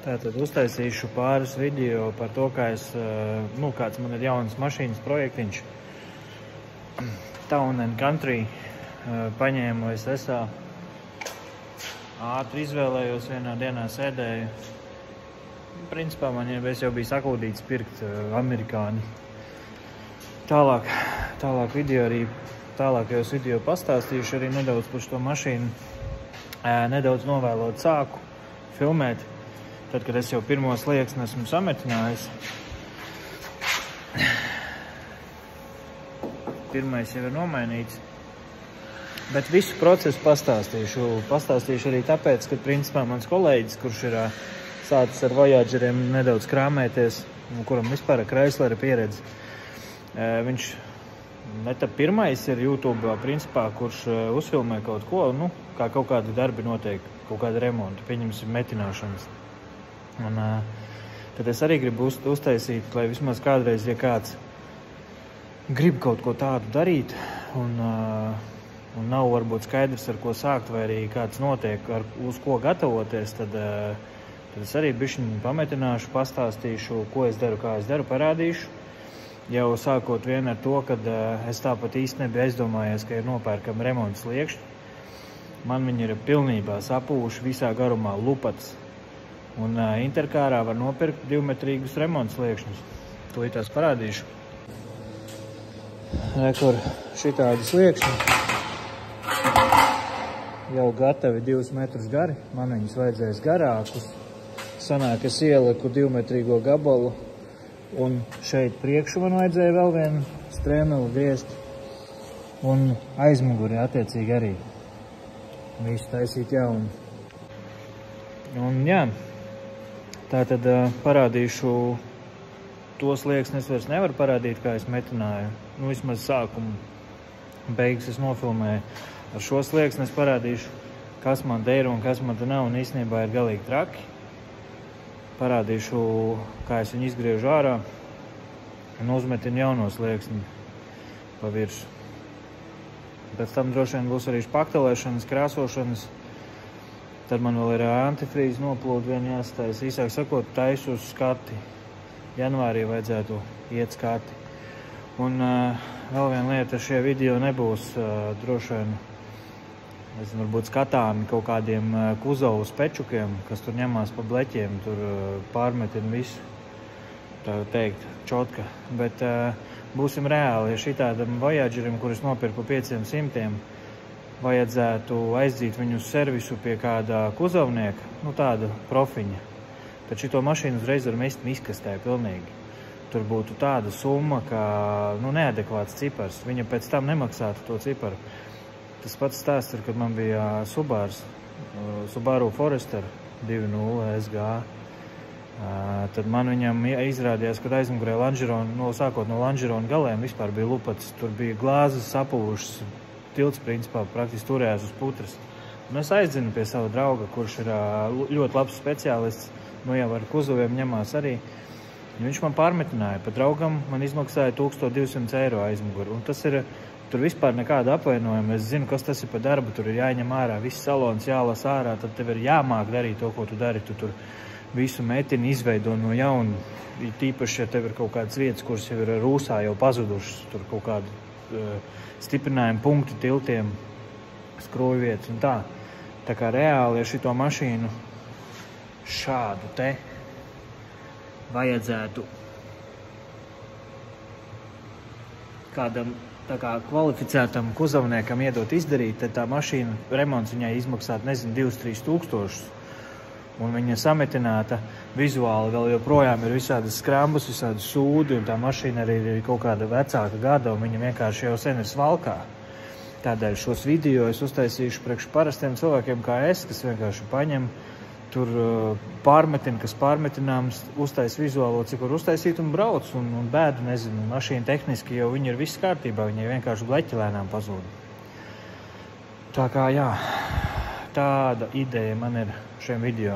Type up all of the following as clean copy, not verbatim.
Tātad uztaisīšu pāris video par to, kā kāds man ir jaunas mašīnas projektiņš. Town & Country paņēmu SSA. Ātri izvēlējos, vienā dienā sēdēju. Principā es jau biju sakūdīts pirkt amerikāni. Tālāk video arī, tālākajos video pastāstīšu arī nedaudz par šo mašīnu. Nedaudz novēlot sāku filmēt. Tad, kad es jau pirmo slieksni esmu sametinājis, pirmais jau ir nomainīts, bet visu procesu pastāstīšu. Pastāstīšu arī tāpēc, ka principā mans kolēģis, kurš ir sācis ar Voyageriem nedaudz krāmēties, kuram vispār ir Chryslera pieredze, viņš pirmais ir YouTube principā, kurš uzfilmē kaut ko, kā kaut kādi darbi notiek, kaut kāda remonta, pieņemsim metināšanas. Un tad es arī gribu uztaisīt, lai vismaz kādreiz, ja kāds grib kaut ko tādu darīt un nav varbūt skaidrs, ar ko sākt, vai arī kāds notiek, uz ko gatavoties, tad es arī bišķiņ pametināšu, pastāstīšu, ko es daru, kā es daru, parādīšu. Jau sākot vien ar to, kad es tāpat īsti nebiju aizdomājies, ka ir nopērkami remonta sliekšņi. Man viņi ir pilnībā sapūši visā garumā lupatas. Un Interkārā var nopirkt 2-metrīgus remonta sliekšņus. Tūlītās parādīšu. Rekur šitādi sliekšņi. Jau gatavi 2 metrus gari. Man viņus vajadzēs garākus. Sanāk, es ieliku 2-metrīgo gabalu. Un šeit priekšu man vajadzēja vēl vienu strēmeli griezt. Un aizmuguri attiecīgi arī. Visu taisīt jaunu. Un jā. Tātad parādīšu to slieksni, es vairs nevaru parādīt, kā es metināju. Vismaz sākumu beigas es nofilmēju. Ar šo slieksni es parādīšu, kas man te ir un kas man te nav, un īstenībā ir galīgi traki. Parādīšu, kā es viņu izgriežu ārā un uzmetinu jauno slieksni pa virsu. Pēc tam droši vien būs arī špaktelēšanas, krāsošanas. Tad man vēl ir antifrīze noplūda vien jāstājas. Īsāk sakot, taisu uz skati. Janvārī vajadzētu iet skati. Un vēl viena lieta, šie video nebūs droši vien, varbūt skatāmi kaut kādiem kuzovu spečukiem, kas tur ņemās pa bleķiem, tur pārmetina visu, tā teikt, čotka. Bet būsim reāli, ja šitādam Voyagerim, kurus nopirku 500, vajadzētu aizdīt viņu uz servisu pie kāda kuzovnieka, tāda profiņa. Tad šito mašīnu uzreiz var mest miskastē pilnīgi. Tur būtu tāda summa, kā neadekvāts cipars. Viņa pēc tam nemaksātu to ciparu. Tas pats stāsts ir, kad man bija Subaru Forester 2.0 SG. Tad man viņam izrādījās, kad aizmugurē Lanžerona, sākot no Lanžerona galiem, vispār bija lupatas. Tur bija glāzes sapūšas. Tilts, principā, praktiski turējās uz putras. Un es aizdzinu pie sava drauga, kurš ir ļoti labs speciālists, jau ar kuzoviem ņemās arī. Viņš man pārmetināja. Pa draugam man izmaksāja 1200 eiro aizmuguru. Un tas ir, tur vispār nekāda apvainojuma. Es zinu, kas tas ir pa darbu. Tur ir jāņem ārā, viss salons jālas ārā, tad tev ir jāmāk darīt to, ko tu dari. Tu tur visu metini izveido no jauna. Tīpaši, ja tev ir kaut kādas vietas, kuras jau ir rūsā jau pazudušas, tur kaut kādu stiprinājumi punkti tiltiem, skrūvvietas un tā. Tā kā reāli ar šito mašīnu šādu te vajadzētu kādam tā kā kvalificētam kuzovniekam iedot izdarīt, tad tā mašīna remonts viņai izmaksāt, 2-3 tūkstošus. Un viņa sametināta vizuāli vēl joprojām ir visādas skrambas, visādas sūdi, un tā mašīna arī ir kaut kāda vecāka gada, un viņa vienkārši jau sen ir svalkā. Tādēļ šos video es uztaisīšu priekš parastiem cilvēkiem kā es, kas vienkārši paņem, tur pārmetina, kas pārmetināms, uztais vizuālo, cik var uztaisīt un brauc, un bēdu, nezinu, mašīna tehniski jau viņa ir viss kārtībā, viņai vienkārši bleķi lēnām pazūda. Tā kā jā, tāda ideja man ir šiem video.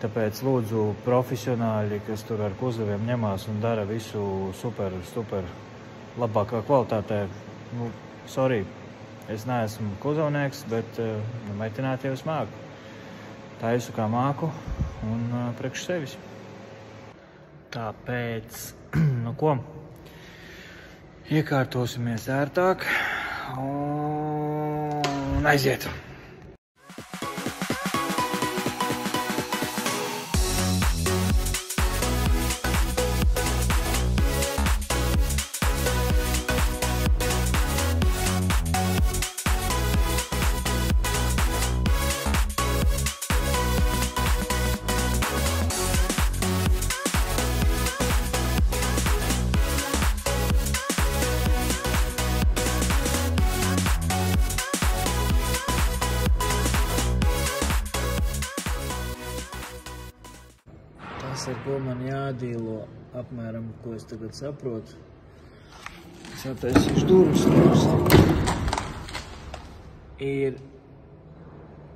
Tāpēc lūdzu profesionāļi, kas tur ar kuzoviem ņemās un dara visu super labākā kvalitātē. Sorry, es neesmu kuzovnieks, bet metināt jau es māku. Taisu kā māku. un priekš sevis. Tāpēc, nu ko, iekārtosimies ērtāk un aiziet. Ar ko man jādīlo apmēram, ko es tagad saprotu. Es attaisīšu durvis. Ir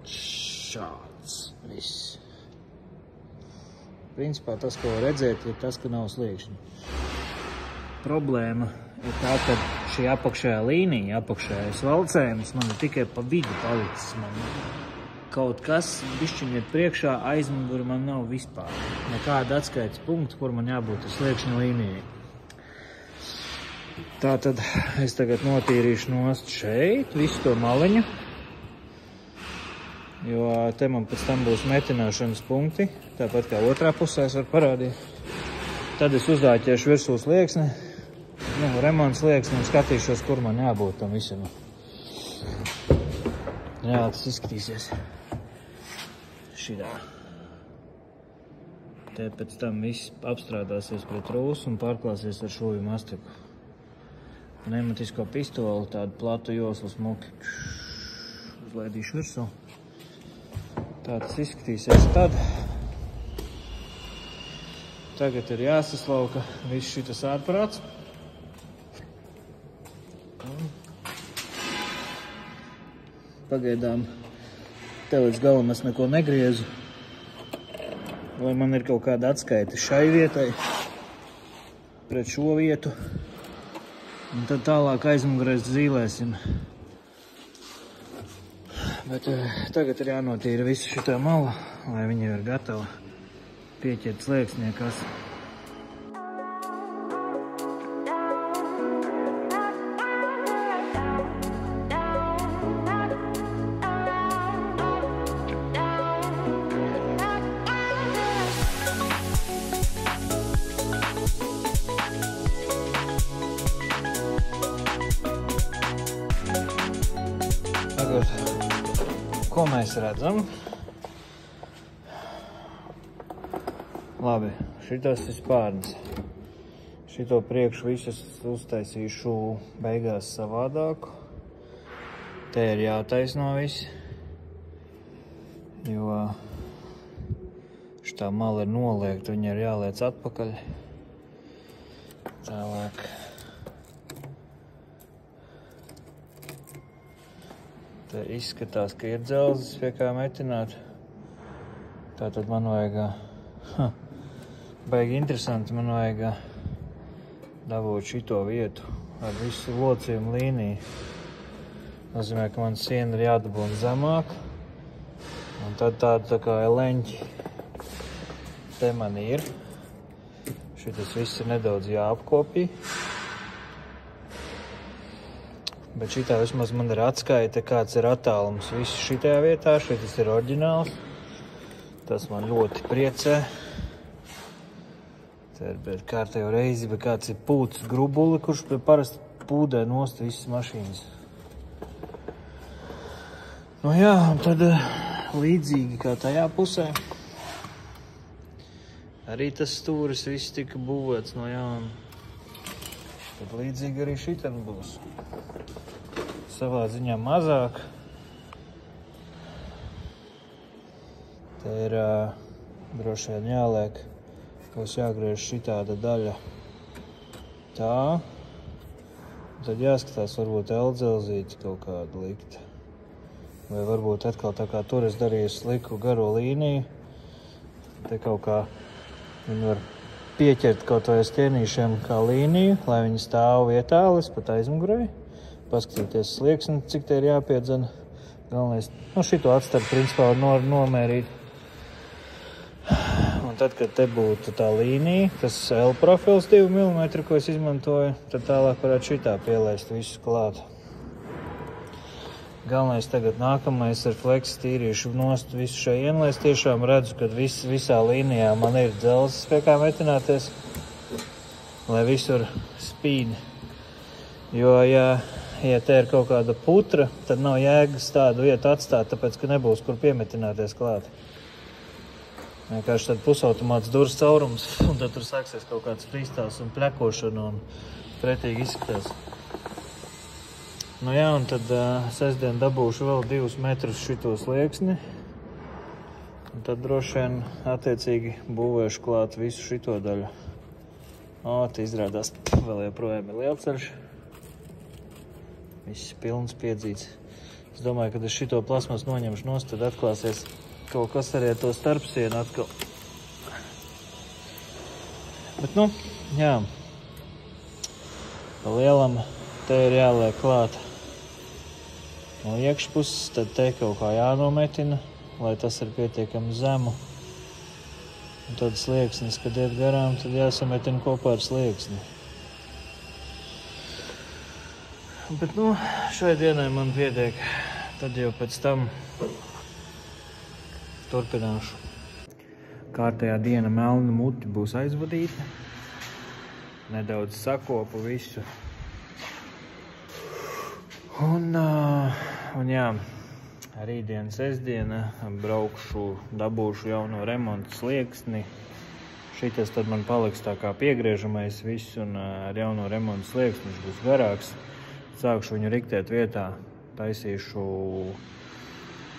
šāds viss. Principā tas, ko var redzēt, ir tas, ka nav sliekšņi. Problēma ir tā, ka šī apakšējā līnija, apakšējais valcējums man ir tikai pa vidu palicis. Kaut kas bišķiņ ir priekšā, aizmuguri man nav vispār. Nekāda atskaites punkta, kur man jābūt ar sliekšņa līnijai. Tātad es tagad notīrīšu nost šeit visu to maliņu, jo te man pēc tam būs metināšanas punkti, tāpat kā otrā pusē es varu parādīt. Tad es uzdāķēšu virsū slieksni, remonts slieksni un skatīšos, kur man jābūt tam visam. Jā, tas izskatīsies. Šidā. Te pēc tam viss apstrādāsies pret rūsu un pārklāsies ar šūju mastiku. Pneumatisko pistoli, tādu platu joslu smuki. Uzlaidīšu virsū. Tā tas izskatīsies tad. Tagad ir jāsaslauka viss šitas ārprāts. Pagaidām te līdz galam es neko negriezu, lai man ir kaut kāda atskaita šai vietai pret šo vietu, un tad tālāk aizmugurēs zīlēsim. Bet tagad ir jānotīra visu šitā mala, lai viņa ir gatava pieķert slieksniekas. Ko mēs redzam? Labi, šitas ir spārns. Šito priekšu visas uztaisīšu beigās savādāku. Te ir jātaisno viss, jo šitā mala ir noliekta, viņa ir jāliec atpakaļ. Tālāk. Te izskatās, ka ir dzelzis, pie kā metināt. Tātad man vajag, baigi interesanti, man vajag dabūt šito vietu ar visu locījumu līniju. Nozīmē, ka man siena ir jādabūna zemāk. Un tad tāda tā kā eleņķi te man ir. Šitas viss ir nedaudz jāapkopī. Bet šitā vismaz man ir atskaita, kāds ir attālums visu šitajā vietā. Šitas ir oriģināls. Tas man ļoti priecē. Te ir kārtējo reizi, bet kāds ir pūts grubuli, kurš parasti pūdē nost visas mašīnas. Nu jā, un tad līdzīgi kā tajā pusē. Arī tas stūris viss tika būvēts no jauna. Tad līdzīgi arī šitan būs. Savā ziņā mazāk. Te ir droši vien jāliek, ka jāgriež šitāda daļa tā. Tad jāskatās, varbūt L-dzelzīti kaut kādu likt. Vai varbūt atkal tā kā tur es darīju sliku garo līniju. Te kaut kā viņi var pieķert kaut vai uz ķērnīšiem kā līniju, lai viņi stāv vietā, līdz pat aizmugurei. Paskatīties slieksni, cik te ir jāpiedzena. Galvenais, šito atstarp principā var nomērīt. tad, kad te būtu tā līnija, tas L profils 2 mm, ko es izmantoju, tad tālāk varētu šitā pielaist visu klāt. Galvenais tagad nākamais ar fleksi tīrīšu nost visu šajien, lai es tiešām redzu, ka visā līnijā man ir dzelzs, pie kā metināties, lai visur spīd. Jo, ja te ir kaut kāda putra, tad nav jēgas tādu vietu atstāt, tāpēc, ka nebūs, kur piemetināties klāt. Vienkārši tad pusautomāts durs caurums, un tad tur sāksies kaut kāds frīstāls un plekošana, un pretīgi izskatās. Nu jā, un tad sestdien dabūšu vēl 2 metrus šito slieksni, un tad droši vien attiecīgi būvēšu klāt visu šito daļu. Te izrādās, vēl joprojām ir lielceļš. Viss pilns piedzīts. Es domāju, kad es šito plasmas noņemšu nost, tad atklāsies kaut kas arī ar to starpsienu atkal. Bet, nu, jā. Pa lielam te ir jāliek klāt no iekšpuses, tad te kaut kā jānometina, lai tas ir pietiekami zemu. Un tad slieksnis, kad iet garām, tad jāsametina kopā ar slieksni. Bet, nu, šai dienai man pietiek. Tad jau pēc tam turpināšu. Kārtējā diena melna muti būs aizvadīta. Nedaudz sakopu visu. Un jā, rītdiena, sestdiena braukšu, dabūšu jauno remontu slieksni. Šitas tad man paliks tā kā piegriežamais viss, un ar jauno remontu slieksni viņš būs garāks. Sākšu viņu riktēt vietā, taisīšu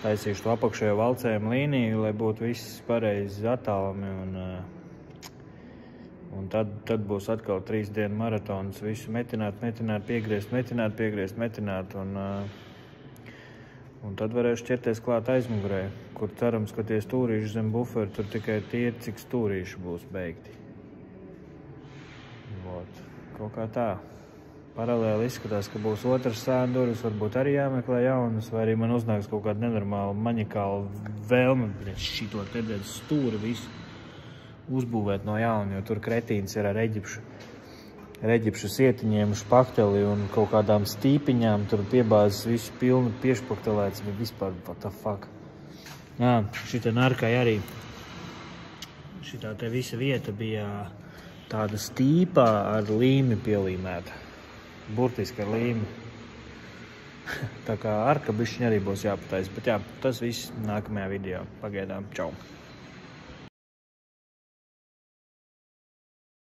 to apakšējo valcējumu līniju, lai būtu viss pareizi attālami, un tad būs atkal 3 dienu maratons, visu metināt, piegriezt, metināt, un tad varēšu ķerties klāt aizmugurē, kur cerams, ka tie stūrīši zem buferi, tur tikai tie, cik stūrīši būs beigti. Kaut kā tā. Paralēli izskatās, ka būs otrs sēna durvis, varbūt arī jāmeklē jaunas, vai arī man uznāks kaut kāda nenormāla maņikāla vēlme, šito tedēļas stūri visu uzbūvēt no jauna, jo tur kretīns ir ar eģipšu sietiņiem, špakteli un kaut kādām stīpiņām, tur piebāzes visu pilnu piešpaktelēts, bet vispār, what the fuck. Jā, šitā narkai arī, šitā te visa vieta bija tāda stīpā ar līmi pielīmēta. Burtiski ar līmi. Tā kā arka bišķiņ arī būs jāpatais, bet jā, tas viss nākamajā video. Pagaidām, čau!